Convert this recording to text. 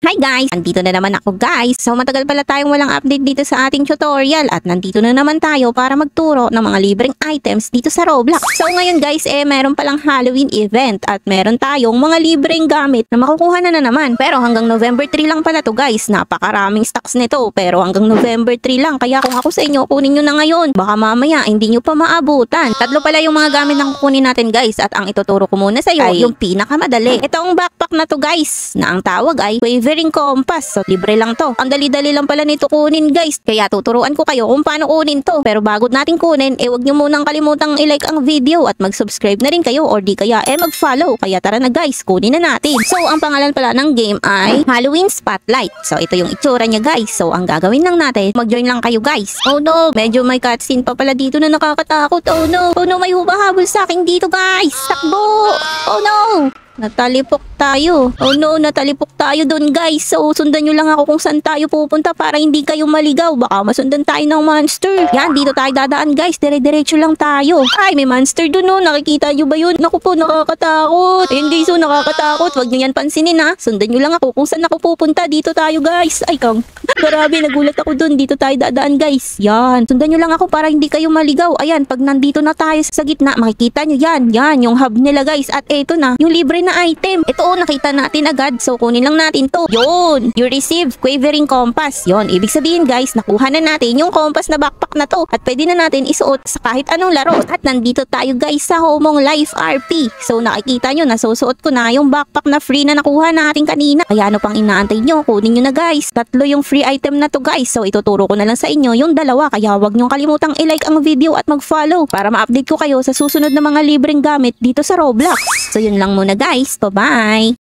Hi guys! Andito na naman ako guys. So matagal pala tayong walang update dito sa ating tutorial at nandito na naman tayo para magturo ng mga libreng items dito sa Roblox. So ngayon guys meron palang Halloween event at meron tayong mga libreng gamit na makukuha na naman. Pero hanggang November 3 lang pala to guys. Napakaraming stocks nito pero hanggang November 3 lang. Kaya kung ako sa inyo, kunin nyo na ngayon. Baka mamaya hindi nyo pa maabutan. Tatlo pala yung mga gamit na kukunin natin guys at ang ituturo ko muna sa iyo ay yung pinakamadali. Itong backpack na to guys na ang tawag ay Wavering Compass. So libre lang to. Ang dali-dali lang pala nito kunin guys. Kaya tuturuan ko kayo kung paano kunin to. Pero bago natin kunin, wag nyo munang kalimutang i-like ang video at mag-subscribe na rin kayo or di kaya mag-follow. Kaya tara na guys, kunin na natin. So ang pangalan pala ng game ay Halloween Spotlight. So ito yung itsura niya guys. So ang gagawin lang natin, mag-join lang kayo guys. Oh no, medyo may cutscene pa pala dito na nakakatakot. Oh no, may humahabol sa akin dito guys. Takbo! Oh no! Natalipok tayo. Oh no, natalipok tayo doon guys. So sundan nyo lang ako kung saan tayo pupunta para hindi kayo maligaw. Baka masundan tayo ng monster. Yan, dito tayo dadaan guys. Dire-diretso lang tayo. Ay, may monster doon oh. Nakikita nyo ba yun? Naku po, nakakatakot. Ayun guys, oh, nakakatakot. Wag nyo yan pansinin ha. Sundan nyo lang ako kung saan ako pupunta. Dito tayo guys. Ay kang, grabe, nagulat ako doon. Dito tayo dadaan guys. Yan, sundan nyo lang ako para hindi kayo maligaw. Ayan, pag nandito na tayo sa gitna, makikita nyo yan. Yan, yung hub nila guys. At eto na, yung libre na item. Ito nakita natin agad. So kunin lang natin to. Yun. You receive Wavering Compass. Yun. Ibig sabihin guys, nakuha na natin yung compass na backpack na to. At pwede na natin isuot sa kahit anong laro. At nandito tayo guys sa Homong Life RP. So nakikita nyo, nasusuot ko na yung backpack na free na nakuha natin kanina. Kaya ano pang inaantay nyo? Kunin nyo na guys. Tatlo yung free item na to guys. So ituturo ko na lang sa inyo yung dalawa. Kaya wag nyo kalimutang i-like ang video at mag-follow para ma-update ko kayo sa susunod na mga libreng gamit dito sa Roblox. So yun lang muna guys. Bye-bye!